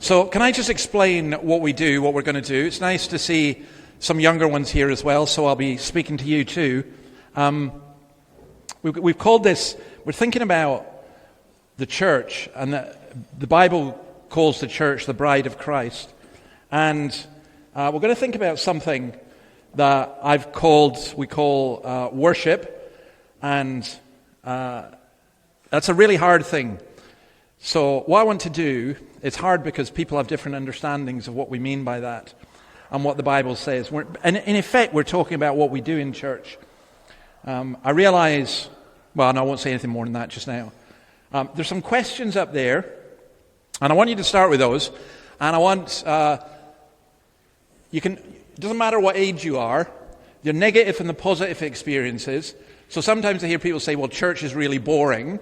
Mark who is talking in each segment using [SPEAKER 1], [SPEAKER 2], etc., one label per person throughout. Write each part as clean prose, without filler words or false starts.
[SPEAKER 1] So can I just explain what we do, what we're going to do? It's nice to see some younger ones here as well, so I'll be speaking to you too. We've called this, we're thinking about the church, and the Bible calls the church the bride of Christ. And we're going to think about something that we call worship, and that's a really hard thing. So what I want to do, it's hard because people have different understandings of what we mean by that and what the Bible says. And in effect, we're talking about what we do in church. I realize, well, no, I won't say anything more than that just now. There's some questions up there, and I want you to start with those. And I want, it doesn't matter what age you are, the negative and the positive experiences. So sometimes I hear people say, well, church is really boring.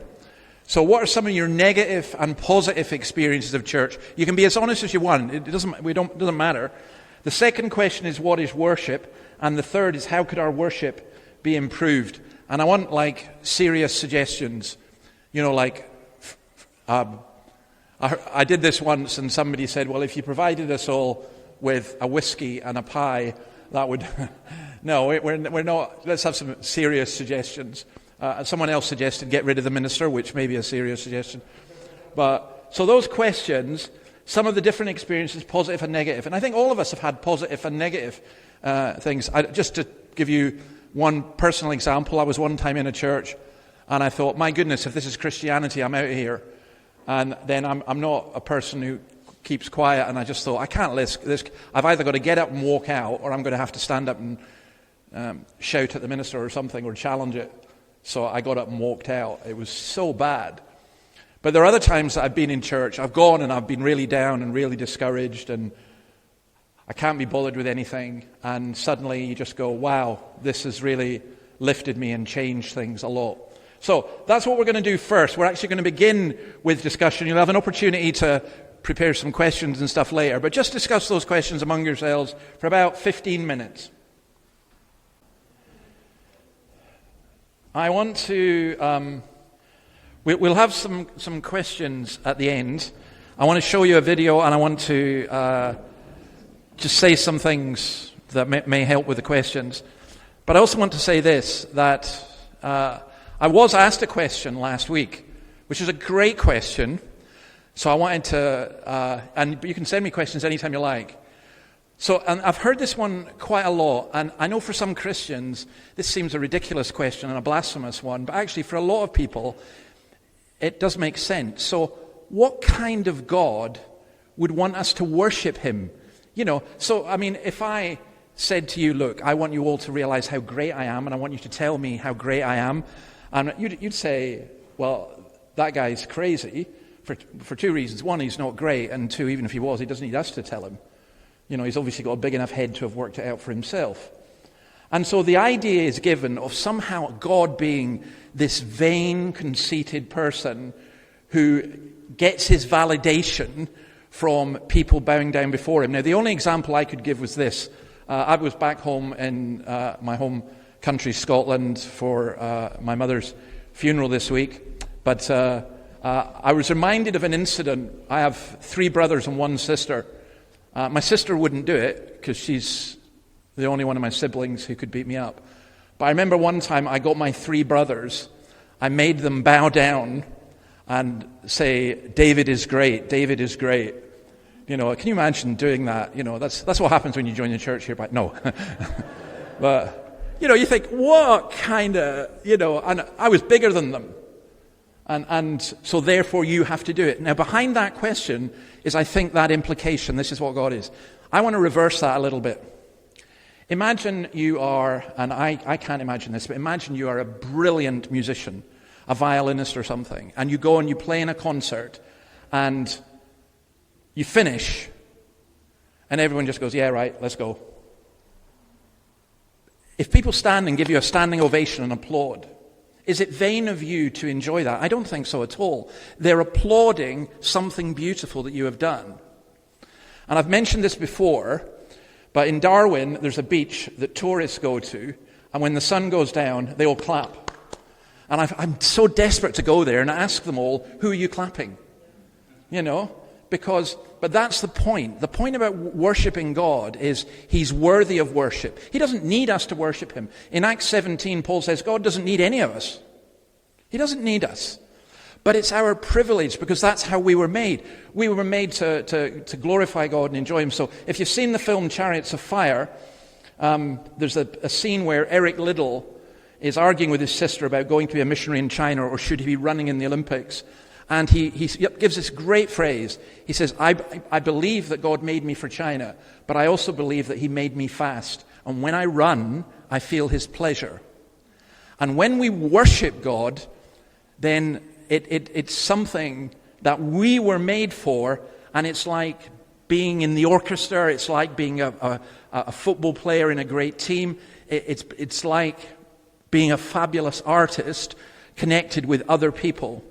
[SPEAKER 1] So what are some of your negative and positive experiences of church? You can be as honest as you want. It doesn't matter. The second question is, what is worship? And the third is, how could our worship be improved? And I want serious suggestions. I did this once, and somebody said, well, if you provided us all with a whiskey and a pie, that would... No, we're not. Let's have some serious suggestions. Someone else suggested get rid of the minister, which may be a serious suggestion. So those questions, some of the different experiences, positive and negative. And I think all of us have had positive and negative things. Just to give you one personal example, I was one time in a church, and I thought, my goodness, if this is Christianity, I'm out of here. And then I'm not a person who keeps quiet, and I just thought, I can't risk this. I've either got to get up and walk out, or I'm going to have to stand up and shout at the minister or something, or challenge it. So I got up and walked out. It was so bad. But there are other times that I've been in church. I've gone and I've been really down and really discouraged, and I can't be bothered with anything. And suddenly you just go, wow, this has really lifted me and changed things a lot. So that's what we're going to do first. We're actually going to begin with discussion. You'll have an opportunity to prepare some questions and stuff later. But just discuss those questions among yourselves for about 15 minutes. I want to, we'll have some questions at the end. I want to show you a video, and I want to just say some things that may help with the questions. But I also want to say this, that I was asked a question last week, which is a great question. So I wanted to, and you can send me questions anytime you like. And I've heard this one quite a lot, and I know for some Christians this seems a ridiculous question and a blasphemous one, but actually for a lot of people it does make sense. So what kind of God would want us to worship him? If I said to you, look, I want you all to realize how great I am, and I want you to tell me how great I am, and you'd say, well, that guy's crazy for two reasons. One, he's not great, and two, even if he was, he doesn't need us to tell him. He's obviously got a big enough head to have worked it out for himself. And so the idea is given of somehow God being this vain, conceited person who gets his validation from people bowing down before him. Now, the only example I could give was this. I was back home in my home country, Scotland, for my mother's funeral this week. But I was reminded of an incident. I have 3 brothers and 1 sister. My sister wouldn't do it because she's the only one of my siblings who could beat me up. But I remember one time I got my 3 brothers. I made them bow down and say, David is great, David is great. Can you imagine doing that? That's what happens when you join the church here. But no. But, you think, what kind of, and I was bigger than them. And so therefore you have to do it. Now behind that question is, I think, that implication. This is what God is. I want to reverse that a little bit. Imagine you are, and I can't imagine this, but imagine you are a brilliant musician, a violinist or something, and you go and you play in a concert, and you finish, and everyone just goes, yeah, right, let's go. If people stand and give you a standing ovation and applaud, is it vain of you to enjoy that? I don't think so at all. They're applauding something beautiful that you have done. And I've mentioned this before, but in Darwin, there's a beach that tourists go to, and when the sun goes down, they all clap. And I'm so desperate to go there and ask them all, who are you clapping? But that's the point. The point about worshiping God is he's worthy of worship. He doesn't need us to worship him. In Acts 17, Paul says God doesn't need any of us. He doesn't need us. But it's our privilege because that's how we were made. We were made to glorify God and enjoy him. So if you've seen the film Chariots of Fire, there's a scene where Eric Liddell is arguing with his sister about going to be a missionary in China or should he be running in the Olympics. And he gives this great phrase. He says, I believe that God made me for China, but I also believe that he made me fast. And when I run, I feel his pleasure. And when we worship God, then it's something that we were made for, and it's like being in the orchestra, it's like being a football player in a great team, it's like being a fabulous artist connected with other people.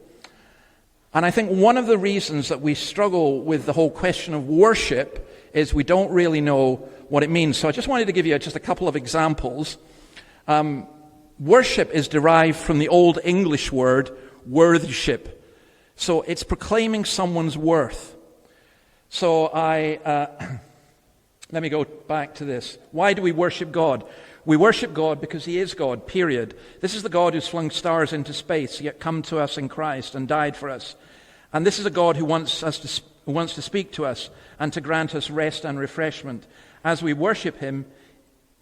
[SPEAKER 1] And I think one of the reasons that we struggle with the whole question of worship is we don't really know what it means. So I just wanted to give you just a couple of examples. Worship is derived from the Old English word worthship. So it's proclaiming someone's worth. So let me go back to this. Why do we worship God? We worship God because he is God, period. This is the God who's flung stars into space, yet come to us in Christ and died for us. And this is a God who wants to speak to us and to grant us rest and refreshment. As we worship him,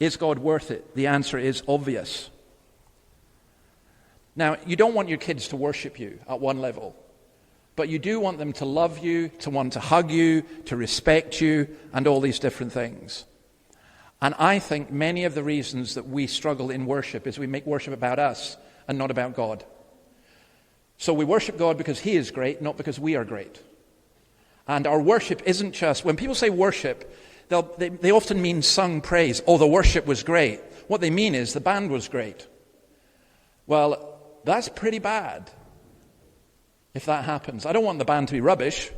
[SPEAKER 1] is God worth it? The answer is obvious. Now, you don't want your kids to worship you at one level, but you do want them to love you, to want to hug you, to respect you, and all these different things. And I think many of the reasons that we struggle in worship is we make worship about us and not about God. So we worship God because he is great, not because we are great. And our worship isn't just, when people say worship, they often mean sung praise. Oh, the worship was great. What they mean is the band was great. Well, that's pretty bad if that happens. I don't want the band to be rubbish,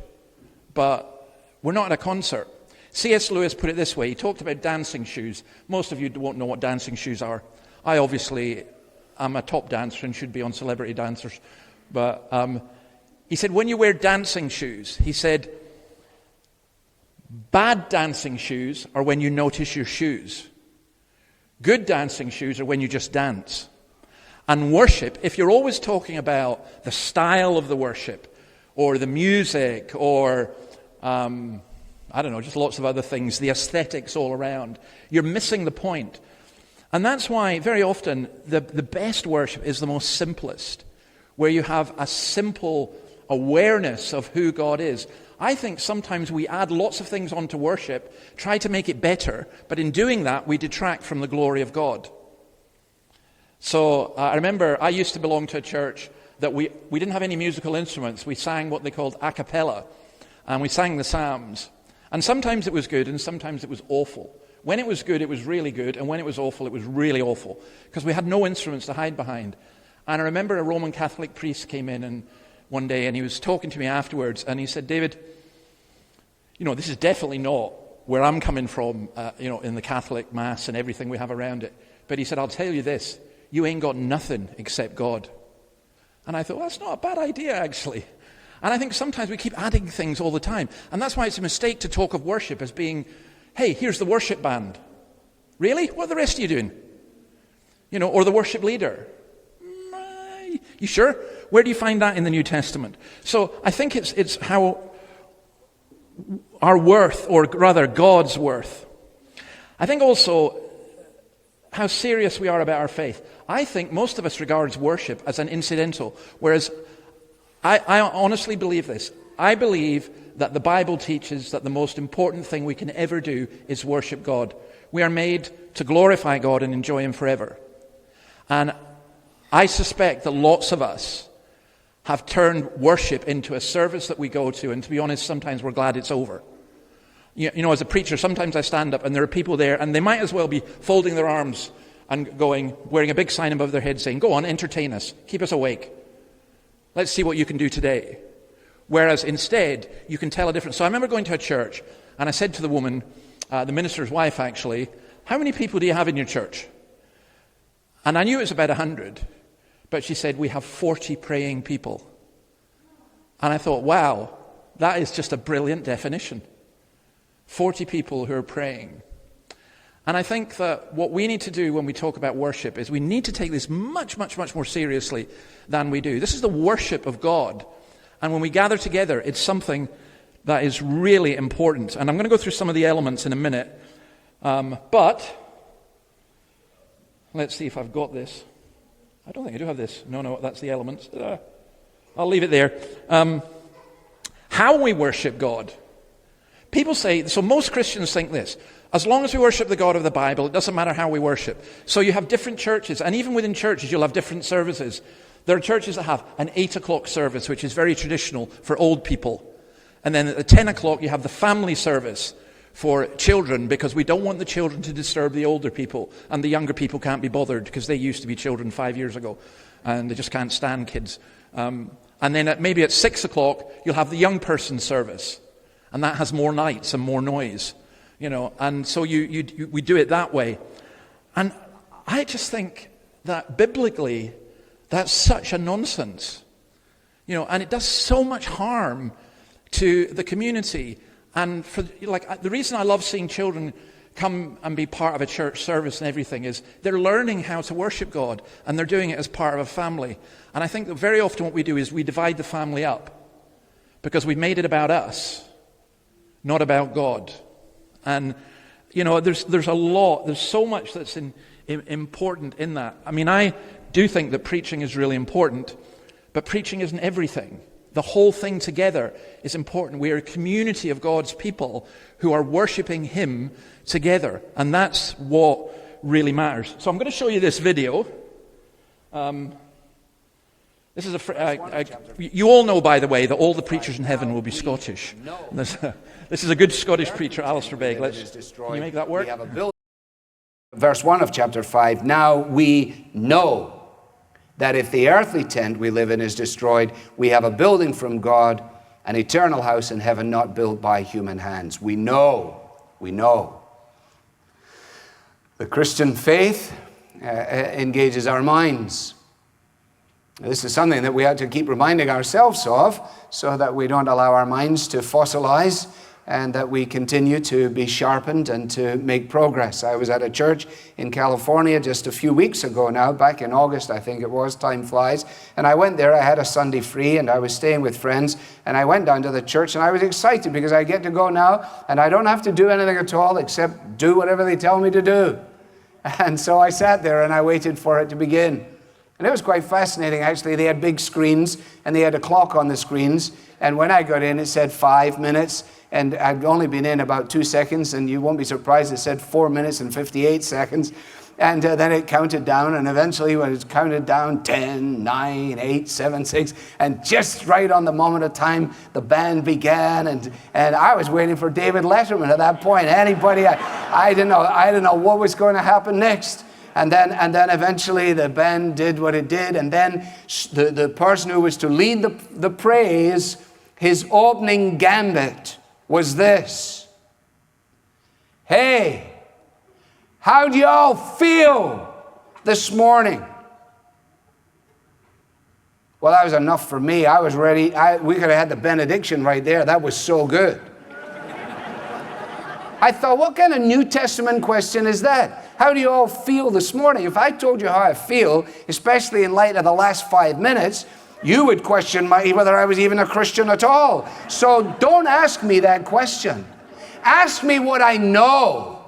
[SPEAKER 1] but we're not at a concert. C.S. Lewis put it this way. He talked about dancing shoes. Most of you won't know what dancing shoes are. I obviously am a top dancer and should be on Celebrity Dancers. But he said, when you wear dancing shoes, he said, bad dancing shoes are when you notice your shoes. Good dancing shoes are when you just dance. And worship, if you're always talking about the style of the worship, or the music, or I don't know, just lots of other things, the aesthetics all around, you're missing the point. And that's why very often the best worship is the most simplest, where you have a simple awareness of who God is. I think sometimes we add lots of things onto worship, try to make it better, but in doing that we detract from the glory of God. So I remember I used to belong to a church that we didn't have any musical instruments. We sang what they called a cappella, and we sang the Psalms. And sometimes it was good, and sometimes it was awful. When it was good, it was really good, and when it was awful, it was really awful, because we had no instruments to hide behind. And I remember a Roman Catholic priest came in one day, and he was talking to me afterwards, and he said, David, this is definitely not where I'm coming from, in the Catholic Mass and everything we have around it. But he said, I'll tell you this, you ain't got nothing except God. And I thought, well, that's not a bad idea, actually. And I think sometimes we keep adding things all the time. And that's why it's a mistake to talk of worship as being, hey, here's the worship band. Really? What are the rest of you doing? Or the worship leader. You sure? Where do you find that in the New Testament? So I think it's how our worth, or rather God's worth. I think also how serious we are about our faith. I think most of us regards worship as an incidental, whereas I honestly believe this. I believe that the Bible teaches that the most important thing we can ever do is worship God. We are made to glorify God and enjoy him forever. And I suspect that lots of us have turned worship into a service that we go to, and to be honest, sometimes we're glad it's over. As a preacher, sometimes I stand up and there are people there, and they might as well be folding their arms and wearing a big sign above their head saying, go on, entertain us, keep us awake. Let's see what you can do today. Whereas instead, you can tell a difference. So I remember going to a church, and I said to the woman, the minister's wife actually, how many people do you have in your church? And I knew it was about 100, but she said, we have 40 praying people. And I thought, wow, that is just a brilliant definition. 40 people who are praying. And I think that what we need to do when we talk about worship is we need to take this much, much, much more seriously than we do. This is the worship of God. And when we gather together, it's something that is really important. And I'm going to go through some of the elements in a minute. But let's see if I've got this. I don't think I do have this. No, that's the elements. I'll leave it there. How we worship God. People say, so most Christians think this: as long as we worship the God of the Bible, it doesn't matter how we worship. So you have different churches, and even within churches, you'll have different services. There are churches that have an 8 o'clock service, which is very traditional for old people. And then at 10 o'clock, you have the family service for children, because we don't want the children to disturb the older people, and the younger people can't be bothered because they used to be children 5 years ago, and they just can't stand kids. And then maybe at 6 o'clock, you'll have the young person service, and that has more lights and more noise, and so we do it that way. And I just think that biblically, that's such a nonsense, and it does so much harm to the community. And the reason I love seeing children come and be part of a church service and everything is they're learning how to worship God, and they're doing it as part of a family. And I think that very often what we do is we divide the family up because we've made it about us, not about God. And there's so much that's important in that. I mean, I do think that preaching is really important, but preaching isn't everything. The whole thing together is important. We are a community of God's people who are worshiping Him together. And that's what really matters. So I'm going to show you this video. This is you all know, by the way, that all the preachers in heaven will be Scottish. This is a good Scottish preacher, Alistair Begg. Can you make that work?
[SPEAKER 2] Verse 1 of chapter 5, now we know that if the earthly tent we live in is destroyed, we have a building from God, an eternal house in heaven not built by human hands. We know. The Christian faith engages our minds. This is something that we have to keep reminding ourselves of so that we don't allow our minds to fossilize and that we continue to be sharpened and to make progress. I was at a church in California just a few weeks ago now, back in August, I think it was, time flies, and I went there. I had a Sunday free, and I was staying with friends, and I went down to the church, and I was excited because I get to go now, and I don't have to do anything at all except do whatever they tell me to do. And so I sat there, and I waited for it to begin. And it was quite fascinating, actually. They had big screens, and they had a clock on the screens, and when I got in, it said 5 minutes, and I'd only been in about 2 seconds, and you won't be surprised, it said 4 minutes and 58 seconds. And then it counted down, and eventually when it counted down, 10, 9, 8, 7, 6, and just right on the moment of time, the band began, and I was waiting for David Letterman at that point. Anybody, I didn't know what was going to happen next. And then eventually the band did what it did, and then the person who was to lead the praise, his opening gambit was this: hey, how do y'all feel this morning? Well, that was enough for me. I was ready. We could have had the benediction right there. That was so good. I thought, what kind of New Testament question is that? How do you all feel this morning? If I told you how I feel, especially in light of the last 5 minutes, you would question whether I was even a Christian at all. So don't ask me that question. Ask me what I know.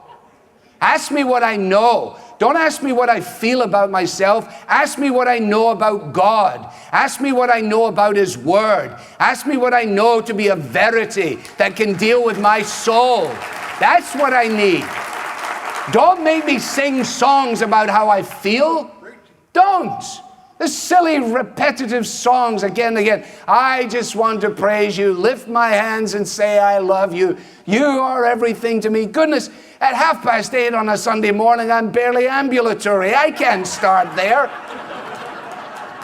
[SPEAKER 2] Ask me what I know. Don't ask me what I feel about myself. Ask me what I know about God. Ask me what I know about His Word. Ask me what I know to be a verity that can deal with my soul. That's what I need. Don't make me sing songs about how I feel. Don't. The silly, repetitive songs again and again. I just want to praise you, lift my hands and say I love you. You are everything to me. Goodness, at 8:30 on a Sunday morning, I'm barely ambulatory. I can't start there.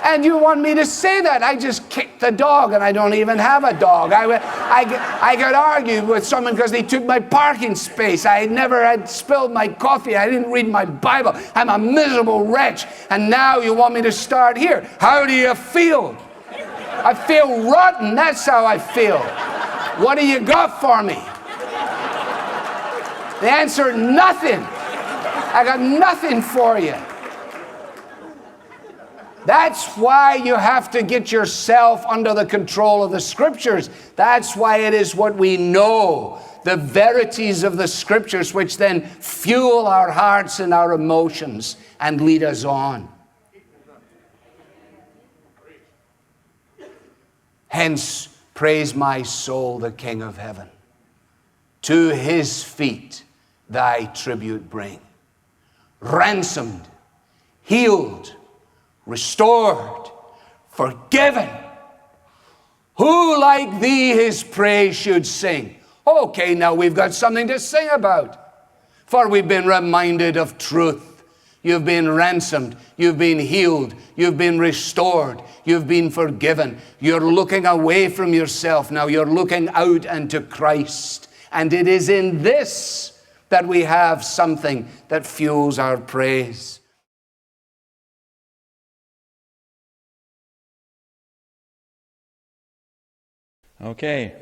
[SPEAKER 2] And you want me to say that? I just kicked the dog, and I don't even have a dog. I got argued with someone because they took my parking space. I never had spilled my coffee. I didn't read my Bible. I'm a miserable wretch. And now you want me to start here. How do you feel? I feel rotten. That's how I feel. What do you got for me? The answer, nothing. I got nothing for you. That's why you have to get yourself under the control of the Scriptures. That's why it is what we know, the verities of the Scriptures, which then fuel our hearts and our emotions and lead us on. Hence, praise my soul, the King of heaven. To his feet thy tribute bring. Ransomed, healed, restored, forgiven. Who like thee his praise should sing? Okay, now we've got something to sing about. For we've been reminded of truth. You've been ransomed. You've been healed. You've been restored. You've been forgiven. You're looking away from yourself. Now you're looking out unto Christ. And it is in this that we have something that fuels our praise.
[SPEAKER 1] Okay.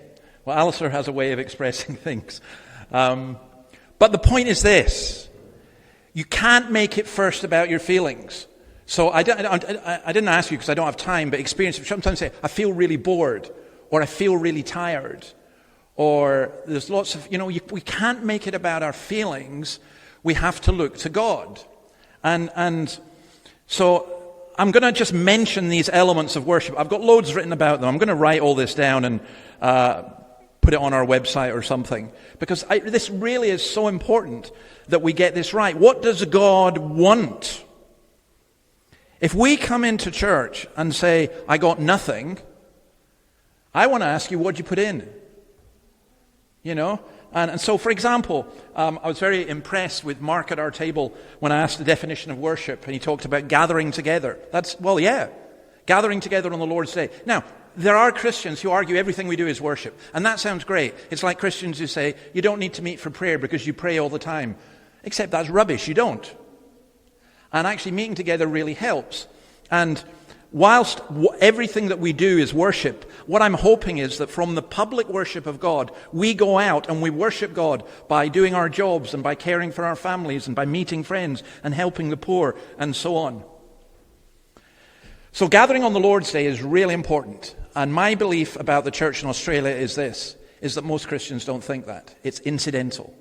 [SPEAKER 1] Well, Alistair has a way of expressing things. But the point is this. You can't make it first about your feelings. So I didn't ask you because I don't have time, but experience. Sometimes say, I feel really bored, or I feel really tired, or there's lots of, we can't make it about our feelings. We have to look to God. And so I'm going to just mention these elements of worship. I've got loads written about them. I'm going to write all this down and put it on our website or something. Because this really is so important that we get this right. What does God want? If we come into church and say, I got nothing, I want to ask you, what'd you put in? And so, for example, I was very impressed with Mark at our table when I asked the definition of worship, and he talked about gathering together. Gathering together on the Lord's Day. Now, there are Christians who argue everything we do is worship, and that sounds great. It's like Christians who say, you don't need to meet for prayer because you pray all the time. Except that's rubbish, you don't. And actually meeting together really helps. And whilst everything that we do is worship, what I'm hoping is that from the public worship of God, we go out and we worship God by doing our jobs and by caring for our families and by meeting friends and helping the poor and so on. So gathering on the Lord's Day is really important. And my belief about the church in Australia is that most Christians don't think that. It's incidental.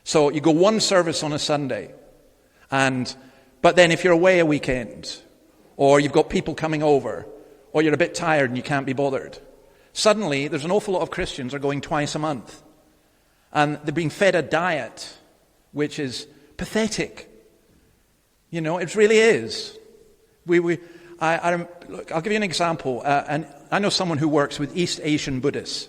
[SPEAKER 1] So you go one service on a Sunday, but then if you're away a weekend, or you've got people coming over, or you're a bit tired and you can't be bothered, suddenly there's an awful lot of Christians are going twice a month. And they're being fed a diet which is pathetic. It really is. Look, I'll give you an example. And I know someone who works with East Asian Buddhists.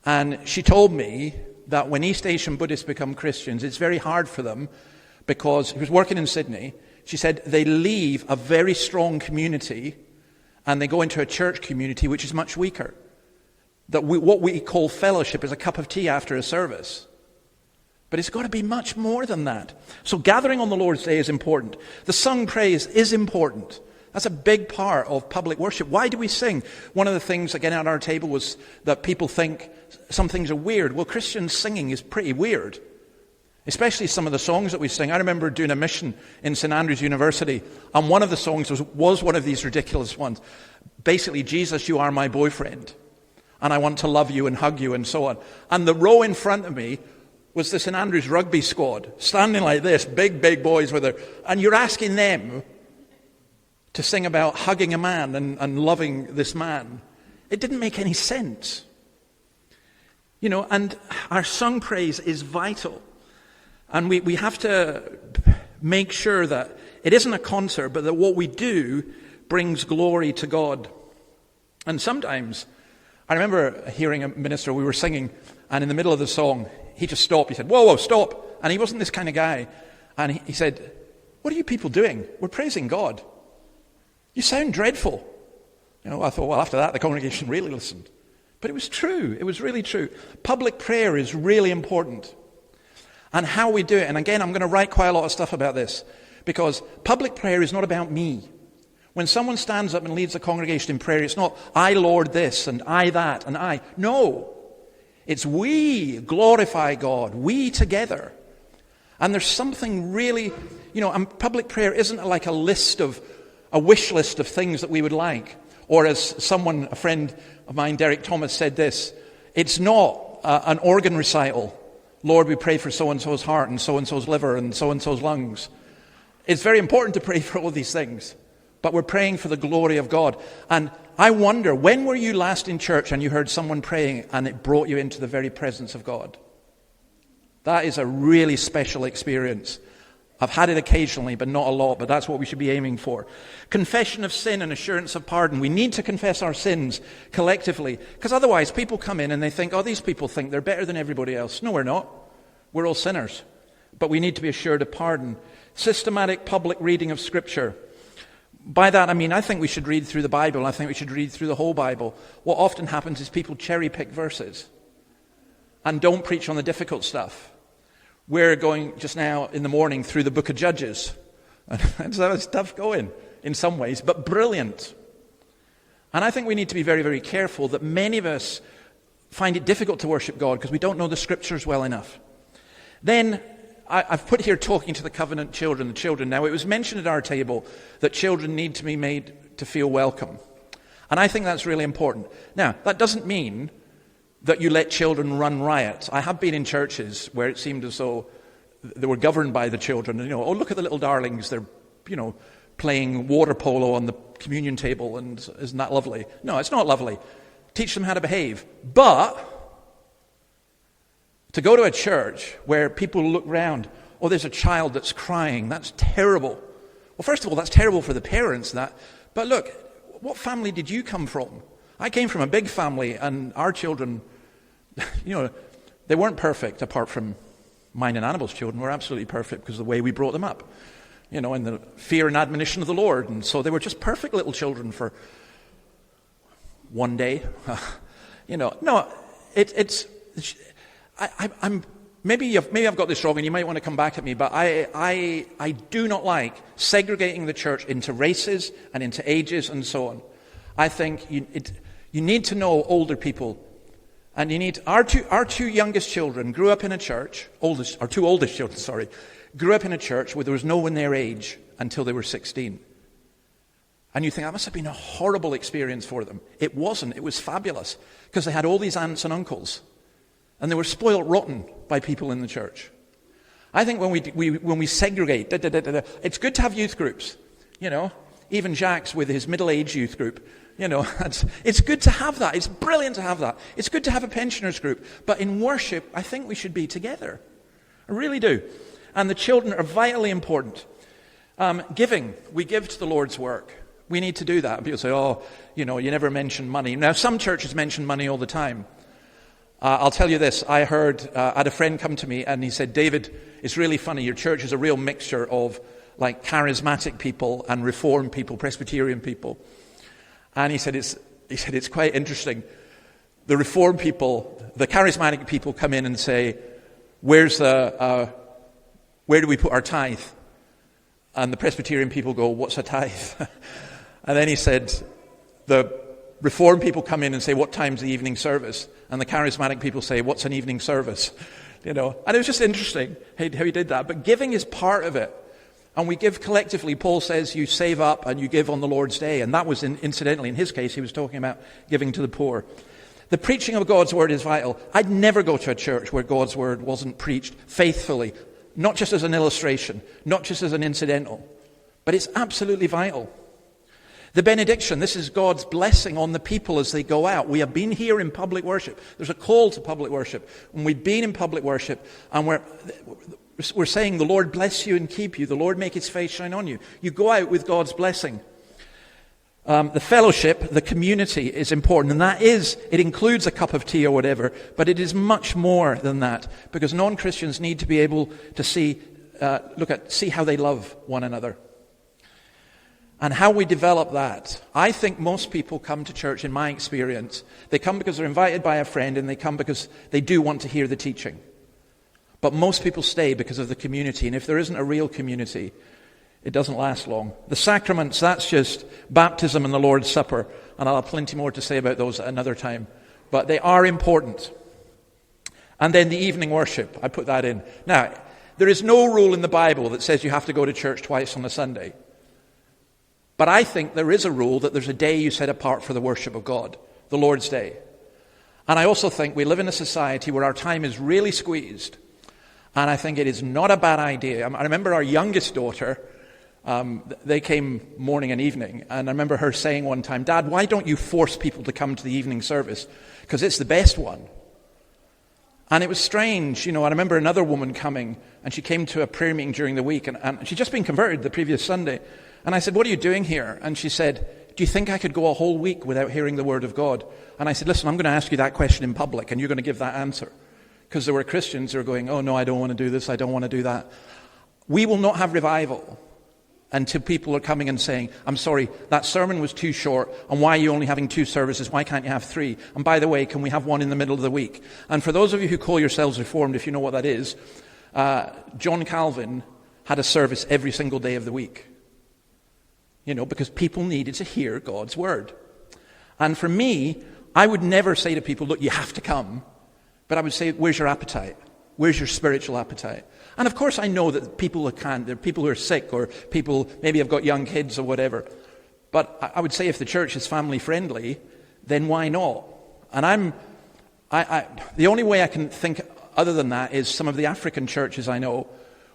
[SPEAKER 1] And she told me that when East Asian Buddhists become Christians, it's very hard for them because he was working in Sydney. She said they leave a very strong community and they go into a church community which is much weaker. That what we call fellowship is a cup of tea after a service. But it's got to be much more than that. So gathering on the Lord's Day is important. The sung praise is important. That's a big part of public worship. Why do we sing? One of the things, again, at our table was that people think some things are weird. Well, Christian singing is pretty weird. Especially some of the songs that we sing. I remember doing a mission in St. Andrews University, and one of the songs was one of these ridiculous ones. Basically, Jesus, you are my boyfriend, and I want to love you and hug you and so on. And the row in front of me was the St. Andrews rugby squad, standing like this, big boys with and you're asking them to sing about hugging a man and loving this man. It didn't make any sense. And our sung praise is vital. And we have to make sure that it isn't a concert, but that what we do brings glory to God. And sometimes, I remember hearing a minister, we were singing, and in the middle of the song, he just stopped. He said, whoa, stop. And he wasn't this kind of guy. And he said, what are you people doing? We're praising God. You sound dreadful. I thought, well, after that, the congregation really listened. But it was true. It was really true. Public prayer is really important. And how we do it. And again, I'm going to write quite a lot of stuff about this. Because public prayer is not about me. When someone stands up and leads a congregation in prayer, it's not, I, Lord, this, and I, that, and I. No. It's we glorify God, we together. And there's something really, and public prayer isn't like a wish list of things that we would like. Or as a friend of mine, Derek Thomas, said this, it's not an organ recital. Lord, we pray for so-and-so's heart and so-and-so's liver and so-and-so's lungs. It's very important to pray for all these things. But we're praying for the glory of God. And I wonder, when were you last in church and you heard someone praying and it brought you into the very presence of God? That is a really special experience. I've had it occasionally, but not a lot, but that's what we should be aiming for. Confession of sin and assurance of pardon. We need to confess our sins collectively, because otherwise people come in and they think, these people think they're better than everybody else. No, we're not. We're all sinners. But we need to be assured of pardon. Systematic public reading of Scripture. By that I mean, I think we should read through the Bible. I think we should read through the whole Bible. What often happens is people cherry pick verses and don't preach on the difficult stuff. We're going just now in the morning through the book of Judges. And so it's tough going in some ways, but brilliant. And I think we need to be very, very careful that many of us find it difficult to worship God because we don't know the Scriptures well enough. Then I've put here talking to the covenant children, the children. Now, it was mentioned at our table that children need to be made to feel welcome. And I think that's really important. Now, that doesn't mean that you let children run riot. I have been in churches where it seemed as though they were governed by the children. Look at the little darlings. They're, playing water polo on the communion table, and isn't that lovely? No, it's not lovely. Teach them how to behave. But to go to a church where people look round, there's a child that's crying, that's terrible. Well, first of all, that's terrible for the parents, but look, what family did you come from? I came from a big family, and our children, they weren't perfect, apart from mine and Annabelle's children were absolutely perfect because of the way we brought them up, in the fear and admonition of the Lord. And so they were just perfect little children for one day. Maybe I've got this wrong, and you might want to come back at me, but I do not like segregating the church into races and into ages and so on. I think you need to know older people, and you need our two youngest children grew up in a church. Our two oldest children, grew up in a church where there was no one their age until they were 16. And you think that must have been a horrible experience for them. It wasn't. It was fabulous because they had all these aunts and uncles. And they were spoiled rotten by people in the church. I think when we segregate, it's good to have youth groups. Even Jack's with his middle-aged youth group. It's good to have that. It's brilliant to have that. It's good to have a pensioners group. But in worship, I think we should be together. I really do. And the children are vitally important. Giving. We give to the Lord's work. We need to do that. People say, you never mention money. Now, some churches mention money all the time. I'll tell you this. I had a friend come to me and he said, David, it's really funny. Your church is a real mixture of like charismatic people and reformed people, Presbyterian people. And he said it's quite interesting. The reformed people, the charismatic people come in and say, where do we put our tithe? And the Presbyterian people go, what's a tithe? And then he said, the reformed people come in and say, what time's the evening service? And the charismatic people say, what's an evening service? And it was just interesting how he did that. But giving is part of it. And we give collectively. Paul says you save up and you give on the Lord's day. And that was, incidentally, in his case, he was talking about giving to the poor. The preaching of God's word is vital. I'd never go to a church where God's word wasn't preached faithfully. Not just as an illustration, not just as an incidental. But it's absolutely vital. The benediction, this is God's blessing on the people as they go out. We have been here in public worship. There's a call to public worship. When we've been in public worship and we're saying, the Lord bless you and keep you. The Lord make his face shine on you. You go out with God's blessing. The fellowship, the community is important. And it includes a cup of tea or whatever. But it is much more than that. Because non-Christians need to be able to see how they love one another. And how we develop that. I think most people come to church, in my experience, they come because they're invited by a friend and they come because they do want to hear the teaching. But most people stay because of the community. And if there isn't a real community, It doesn't last long. The sacraments, that's just baptism and the Lord's Supper. And I'll have plenty more to say about those at another time. But they are important. And then the evening worship, I put that in. Now, there is no rule in the Bible that says you have to go to church twice on a Sunday. But I think there is a rule that there's a day you set apart for the worship of God, the Lord's Day. And I also think we live in a society where our time is really squeezed. And I think it is not a bad idea. I remember our youngest daughter, they came morning and evening. And I remember her saying one time, "Dad, why don't you force people to come to the evening service? Because it's the best one." And it was strange. I remember another woman coming, and she came to a prayer meeting during the week. And she'd just been converted the previous Sunday. And I said, "What are you doing here?" And she said, "Do you think I could go a whole week without hearing the word of God?" And I said, "Listen, I'm going to ask you that question in public, and you're going to give that answer." Because there were Christians who were going, "Oh, no, I don't want to do this, I don't want to do that." We will not have revival until people are coming and saying, "I'm sorry, that sermon was too short, and why are you only having 2 services? Why can't you have 3? And by the way, can we have one in the middle of the week?" And for those of you who call yourselves Reformed, if you know what that is, John Calvin had a service every single day of the week. Because people needed to hear God's word. And for me, I would never say to people, "Look, you have to come." But I would say, "Where's your appetite? Where's your spiritual appetite?" And of course I know that people can't. There are people who are sick, or people maybe have got young kids or whatever. But I would say if the church is family friendly, then why not? And the only way I can think other than that is some of the African churches I know,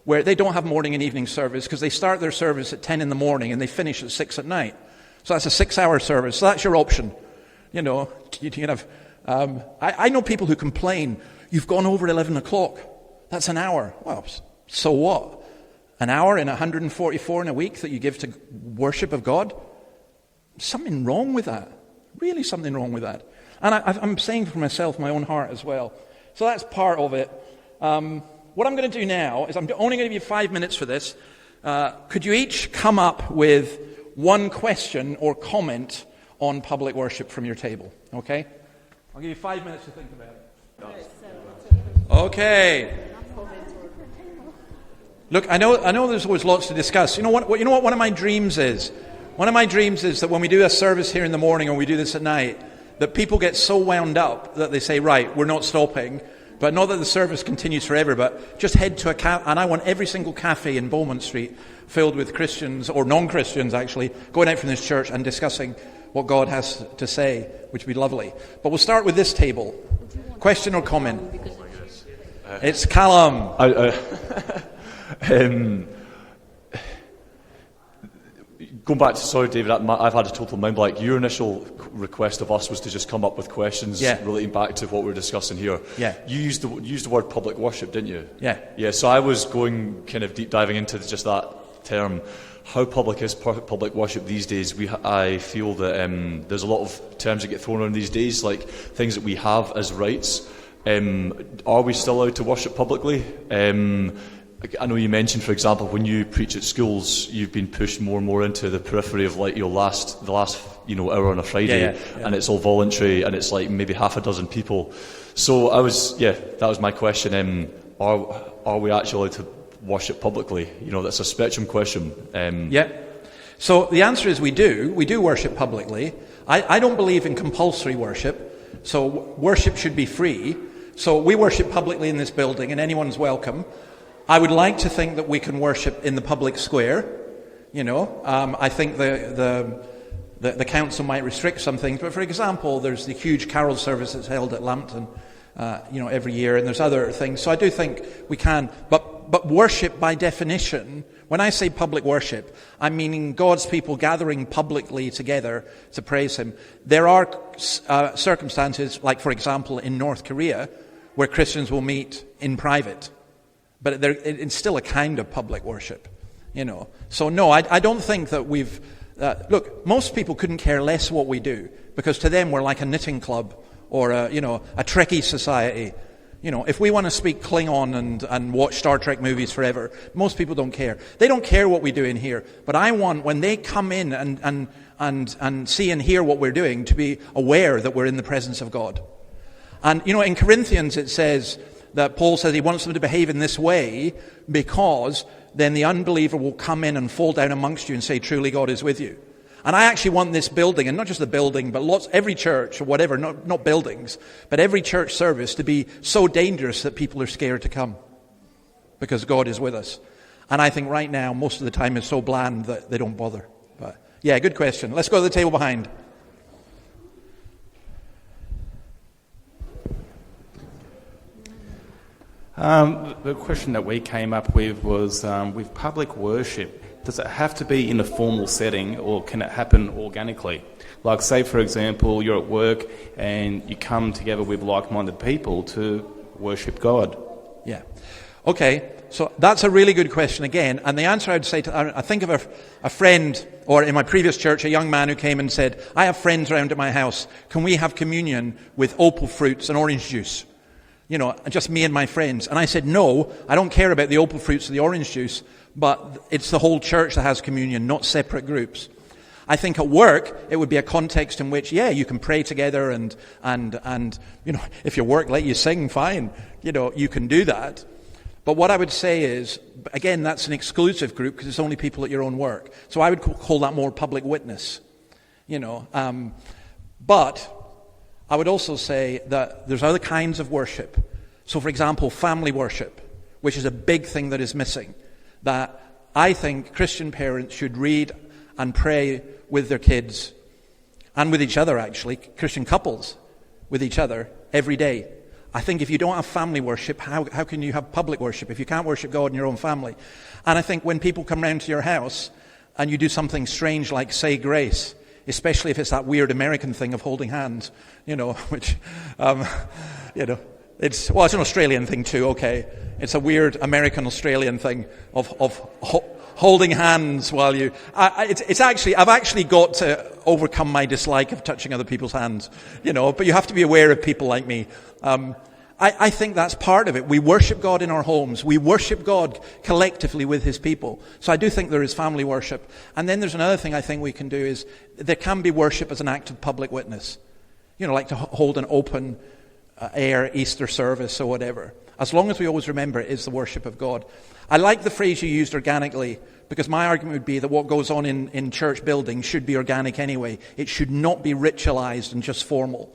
[SPEAKER 1] where they don't have morning and evening service because they start their service at 10 in the morning and they finish at 6 at night. So that's a 6-hour service. So that's your option. You can have. I know people who complain, "You've gone over 11 o'clock. That's an hour." Well, so what? An hour in 144 in a week that you give to worship of God? Something wrong with that. Really something wrong with that. And I'm saying for myself, my own heart as well. So that's part of it. What I'm going to do now is I'm only going to give you 5 minutes for this. Could you each come up with one question or comment on public worship from your table? Okay? I'll give you 5 minutes to think about it. Okay. Look, I know there's always lots to discuss. You know what one of my dreams is? One of my dreams is that when we do a service here in the morning or we do this at night, that people get so wound up that they say, "Right, we're not stopping." But not that the service continues forever, but just head to a cafe. And I want every single cafe in Beaumont Street filled with Christians, or non-Christians actually, going out from this church and discussing what God has to say, which would be lovely. But we'll start with this table. Question or comment? It's Callum.
[SPEAKER 3] Going back to, sorry David, I've had a total mind blank. Your initial request of us was to just come up with questions relating back to what we're discussing here.
[SPEAKER 1] Yeah.
[SPEAKER 3] You used the word public worship, didn't you?
[SPEAKER 1] Yeah.
[SPEAKER 3] Yeah, so I was going kind of deep diving into just that term. How public is public worship these days? I feel that there's a lot of terms that get thrown around these days, like things that we have as rights. Are we still allowed to worship publicly? I know you mentioned, for example, when you preach at schools, you've been pushed more and more into the periphery of like the last hour on a Friday, and it's all voluntary, and it's like maybe half a dozen people. So that was my question. Are we actually allowed to worship publicly? That's a spectrum question.
[SPEAKER 1] So the answer is we do. We do worship publicly. I don't believe in compulsory worship. So worship should be free. So we worship publicly in this building, and anyone's welcome. I would like to think that we can worship in the public square. I think the council might restrict some things. But for example, there's the huge carol service that's held at Lambton, every year, and there's other things. So I do think we can. But worship, by definition, when I say public worship, I'm meaning God's people gathering publicly together to praise Him. There are circumstances, like for example in North Korea, where Christians will meet in private. But it's still a kind of public worship, So no, I don't think that we've... look, most people couldn't care less what we do, because to them we're like a knitting club or a Trekkie society. If we want to speak Klingon and watch Star Trek movies forever, most people don't care. They don't care what we do in here. But I want, when they come in and see and hear what we're doing, to be aware that we're in the presence of God. And, in Corinthians it says that Paul says he wants them to behave in this way because then the unbeliever will come in and fall down amongst you and say, truly God is with you. And I actually want this building, and not just the building, but every church or whatever, not buildings, but every church service to be so dangerous that people are scared to come because God is with us. And I think right now, most of the time is so bland that they don't bother. But yeah, good question. Let's go to the table behind.
[SPEAKER 4] The question that we came up with was with public worship, does it have to be in a formal setting or can it happen organically? Like say, for example, you're at work and you come together with like-minded people to worship God.
[SPEAKER 1] Yeah. Okay, so that's a really good question again. And the answer I would say, I think of a friend, or in my previous church, a young man who came and said, I have friends around at my house. Can we have communion with opal fruits and orange juice? You know, just me and my friends. And I said, no, I don't care about the opal fruits or the orange juice, but it's the whole church that has communion, not separate groups. I think at work, it would be a context in which, yeah, you can pray together and you know, if your work let you sing, fine. You know, you can do that. But what I would say is, again, that's an exclusive group because it's only people at your own work. So I would call that more public witness. You know, but I would also say that there's other kinds of worship. So, for example, family worship, which is a big thing that is missing, that I think Christian parents should read and pray with their kids and with each other, actually, Christian couples with each other every day. I think if you don't have family worship, how can you have public worship if you can't worship God in your own family? And I think when people come round to your house and you do something strange like say grace, especially if it's that weird American thing of holding hands, you know, which, you know, it's an Australian thing too, okay. It's a weird American-Australian thing of holding hands while you... I've actually got to overcome my dislike of touching other people's hands, you know, but you have to be aware of people like me. I think that's part of it. We worship God in our homes. We worship God collectively with his people. So I do think there is family worship. And then there's another thing I think we can do is there can be worship as an act of public witness. You know, like to hold an open air Easter service or whatever. As long as we always remember it is the worship of God. I like the phrase you used, organically, because my argument would be that what goes on in church buildings should be organic anyway. It should not be ritualized and just formal.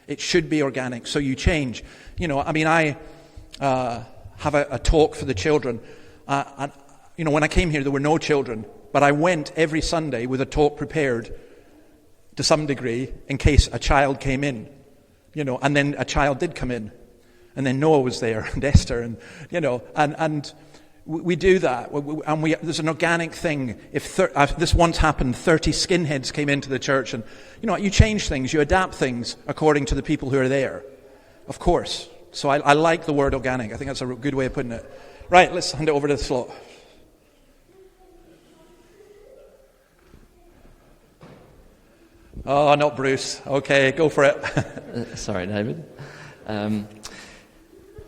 [SPEAKER 1] It should be organic, so you change. You know, I mean, I have a talk for the children. And, you know, when I came here, there were no children. But I went every Sunday with a talk prepared to some degree in case a child came in. You know, and then a child did come in. And then Noah was there, and Esther, and, you know, and we do that. And there's an organic thing. If this once happened, 30 skinheads came into the church, and, you know, you change things, you adapt things according to the people who are there. Of course. So I like the word organic. I think that's a good way of putting it. Right, let's hand it over to the slot. Oh, not Bruce. Okay, go for it.
[SPEAKER 5] Sorry, David.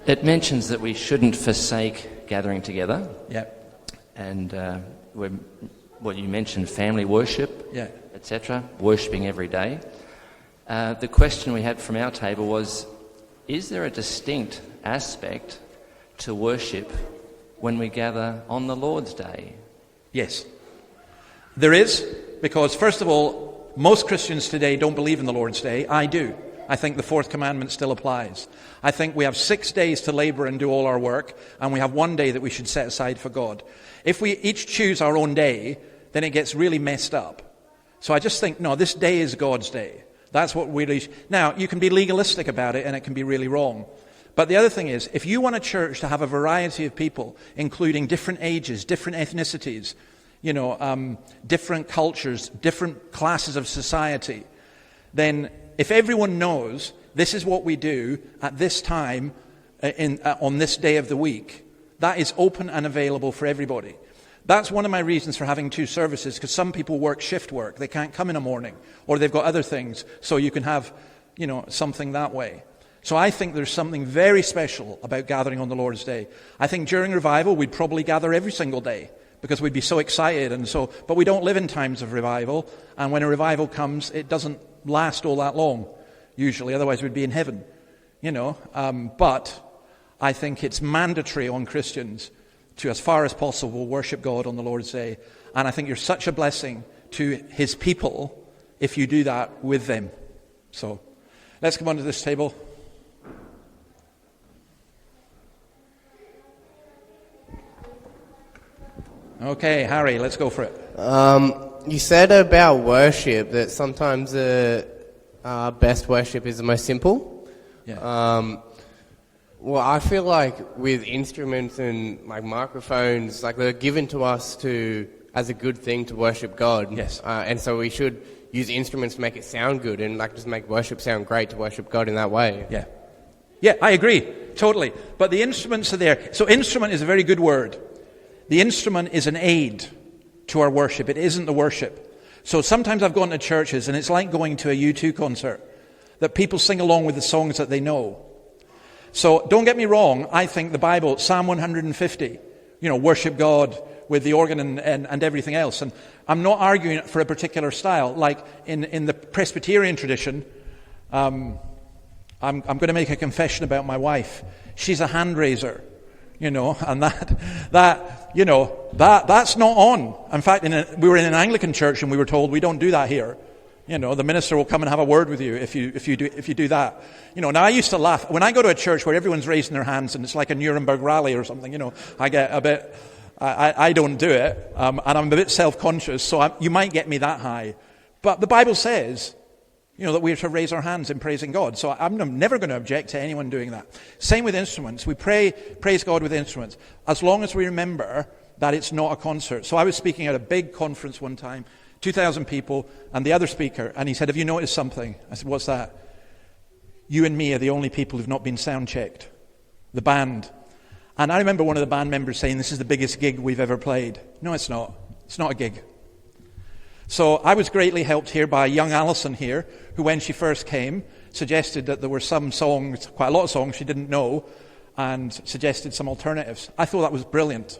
[SPEAKER 5] It mentions that we shouldn't forsake gathering together.
[SPEAKER 1] Yeah.
[SPEAKER 5] And what you mentioned, family worship,
[SPEAKER 1] yeah,
[SPEAKER 5] etc., worshipping every day. The question we had from our table was, is there a distinct aspect to worship when we gather on the Lord's Day?
[SPEAKER 1] Yes. There is, because first of all, most Christians today don't believe in the Lord's Day. I do. I think the fourth commandment still applies. I think we have 6 days to labor and do all our work, and we have 1 day that we should set aside for God. If we each choose our own day, then it gets really messed up. So I just think, no, this day is God's day. That's what we... Now, you can be legalistic about it, and it can be really wrong. But the other thing is, if you want a church to have a variety of people, including different ages, different ethnicities, you know, different cultures, different classes of society, then if everyone knows this is what we do at this time on this day of the week, that is open and available for everybody. That's one of my reasons for having 2 services, because some people work shift work. They can't come in the morning, or they've got other things, so you can have, you know, something that way. So I think there's something very special about gathering on the Lord's Day. I think during revival we'd probably gather every single day, because we'd be so excited, but we don't live in times of revival, and when a revival comes, it doesn't last all that long, usually, otherwise we'd be in heaven, you know. But I think it's mandatory on Christians to, as far as possible, worship God on the Lord's Day. And I think you're such a blessing to his people if you do that with them. So let's come onto this table. Okay, Harry, let's go for it.
[SPEAKER 6] You said about worship that sometimes the best worship is the most simple.
[SPEAKER 1] Yeah.
[SPEAKER 6] Well, I feel like with instruments and like microphones, like they're given to us as a good thing to worship God.
[SPEAKER 1] Yes.
[SPEAKER 6] And so we should use instruments to make it sound good and like just make worship sound great to worship God in that way.
[SPEAKER 1] Yeah. Yeah, I agree, totally. But the instruments are there. So instrument is a very good word. The instrument is an aid to our worship. It isn't the worship. So sometimes I've gone to churches and it's like going to a U2 concert, that people sing along with the songs that they know. So don't get me wrong, I think the Bible, Psalm 150, worship God with the organ and everything else. And I'm not arguing for a particular style. Like in the Presbyterian tradition, I'm going to make a confession about my wife. She's a hand raiser. And that's not on. In fact, we were in an Anglican church and we were told we don't do that here. The minister will come and have a word with you if you do that. Now I used to laugh when I go to a church where everyone's raising their hands and it's like a Nuremberg rally or something. I get a bit. I don't do it, and I'm a bit self-conscious. So you might get me that high, but the Bible says, that we are to raise our hands in praising God. So I'm never going to object to anyone doing that. Same with instruments. We praise God with instruments, as long as we remember that it's not a concert. So I was speaking at a big conference one time, 2,000 people, and the other speaker, and he said, "Have you noticed something?" I said, "What's that?" "You and me are the only people who've not been sound checked. The band." And I remember one of the band members saying, "This is the biggest gig we've ever played." No, it's not. It's not a gig. So I was greatly helped here by young Alison here, who when she first came, suggested that there were some songs, quite a lot of songs she didn't know, and suggested some alternatives. I thought that was brilliant.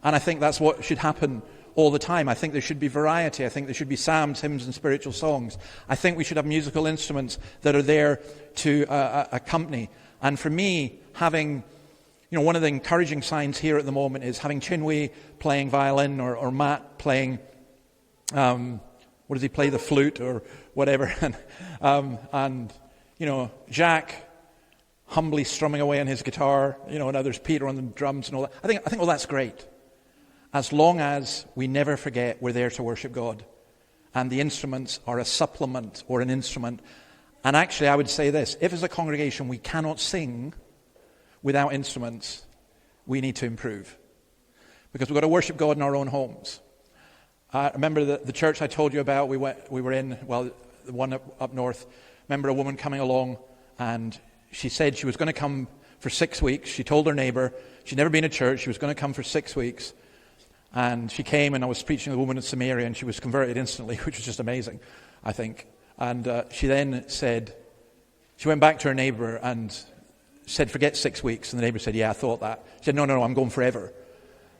[SPEAKER 1] And I think that's what should happen all the time. I think there should be variety. I think there should be psalms, hymns, and spiritual songs. I think we should have musical instruments that are there to accompany. And for me, having, one of the encouraging signs here at the moment is having Chinwe playing violin or Matt playing, what does he play, the flute or whatever, and Jacques humbly strumming away on his guitar, and others, Peter on the drums and all that. I think all that's great, as long as we never forget we're there to worship God, and the instruments are a supplement or an instrument. And actually, I would say this: if as a congregation we cannot sing without instruments, we need to improve, because we've got to worship God in our own homes. I remember the church I told you about, we were in, the one up north. Remember a woman coming along, and she said she was going to come for 6 weeks. She told her neighbor she'd never been to church. She was going to come for 6 weeks. And she came, and I was preaching to the woman in Samaria, and she was converted instantly, which was just amazing, I think. And she then said, she went back to her neighbor and said, "Forget 6 weeks." And the neighbor said, "Yeah, I thought that." She said, No, I'm going forever.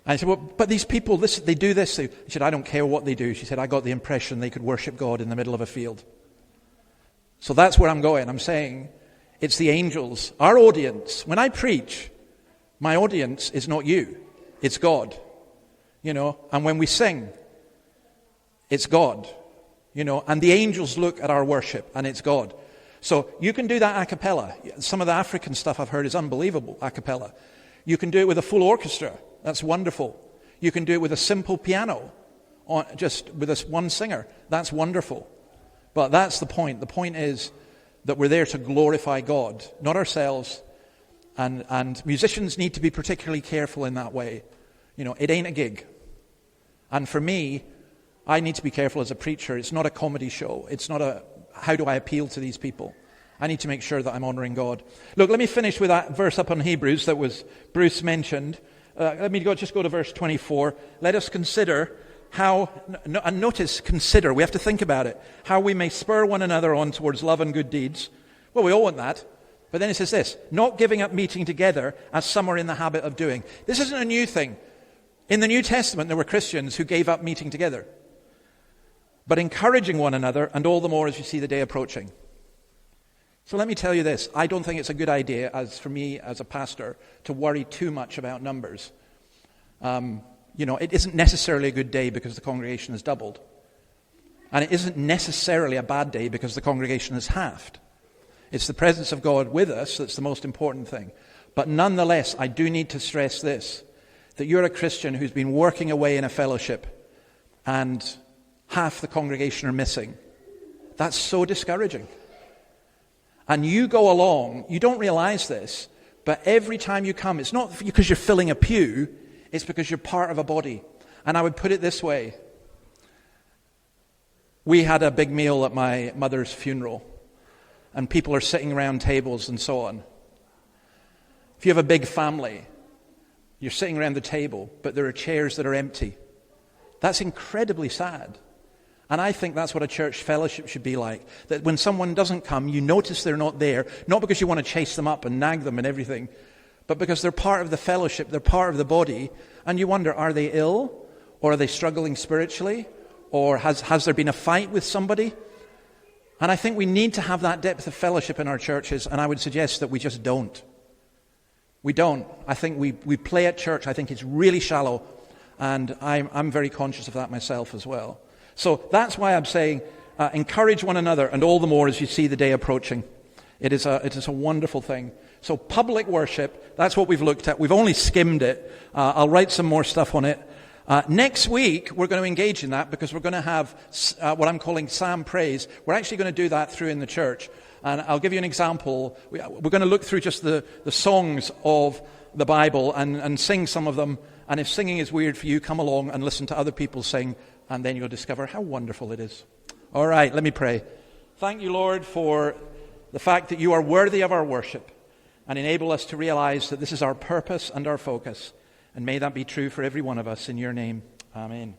[SPEAKER 1] And I said, "Well, but these people, they do this." She said, "I don't care what they do." She said, "I got the impression they could worship God in the middle of a field." So that's where I'm going. I'm saying it's the angels. Our audience, when I preach, my audience is not you. It's God. And when we sing, it's God. And the angels look at our worship, and it's God. So you can do that a cappella. Some of the African stuff I've heard is unbelievable, a cappella. You can do it with a full orchestra. That's wonderful. You can do it with a simple piano, just with this one singer. That's wonderful. But that's the point. The point is that we're there to glorify God, not ourselves. And musicians need to be particularly careful in that way. It ain't a gig. And for me, I need to be careful as a preacher. It's not a comedy show. It's not how do I appeal to these people? I need to make sure that I'm honoring God. Look, let me finish with that verse up on Hebrews that was Bruce mentioned. Let me just go to verse 24. Let us consider how, and notice, consider, we have to think about it, how we may spur one another on towards love and good deeds. Well, we all want that. But then it says this: not giving up meeting together as some are in the habit of doing. This isn't a new thing. In the New Testament, there were Christians who gave up meeting together, but encouraging one another, and all the more as you see the day approaching. So let me tell you this. I don't think it's a good idea, for me as a pastor, to worry too much about numbers. It isn't necessarily a good day because the congregation has doubled. And it isn't necessarily a bad day because the congregation has halved. It's the presence of God with us that's the most important thing. But nonetheless, I do need to stress this, that you're a Christian who's been working away in a fellowship and half the congregation are missing. That's so discouraging. And you go along, you don't realize this, but every time you come, it's not because you're filling a pew, it's because you're part of a body. And I would put it this way. We had a big meal at my mother's funeral, and people are sitting around tables and so on. If you have a big family, you're sitting around the table, but there are chairs that are empty. That's incredibly sad. And I think that's what a church fellowship should be like. That when someone doesn't come, you notice they're not there, not because you want to chase them up and nag them and everything, but because they're part of the fellowship, they're part of the body, and you wonder, are they ill? Or are they struggling spiritually? Or has there been a fight with somebody? And I think we need to have that depth of fellowship in our churches, and I would suggest that we just don't. We don't. I think we play at church. I think it's really shallow, and I'm very conscious of that myself as well. So that's why I'm saying encourage one another, and all the more as you see the day approaching. It is a wonderful thing. So public worship, that's what we've looked at. We've only skimmed it. I'll write some more stuff on it. Next week, we're going to engage in that because we're going to have what I'm calling Psalm Praise. We're actually going to do that through in the church. And I'll give you an example. We're going to look through just the songs of the Bible and sing some of them. And if singing is weird for you, come along and listen to other people sing, and then you'll discover how wonderful it is. All right, let me pray. Thank you, Lord, for the fact that you are worthy of our worship, and enable us to realize that this is our purpose and our focus. And may that be true for every one of us in your name. Amen.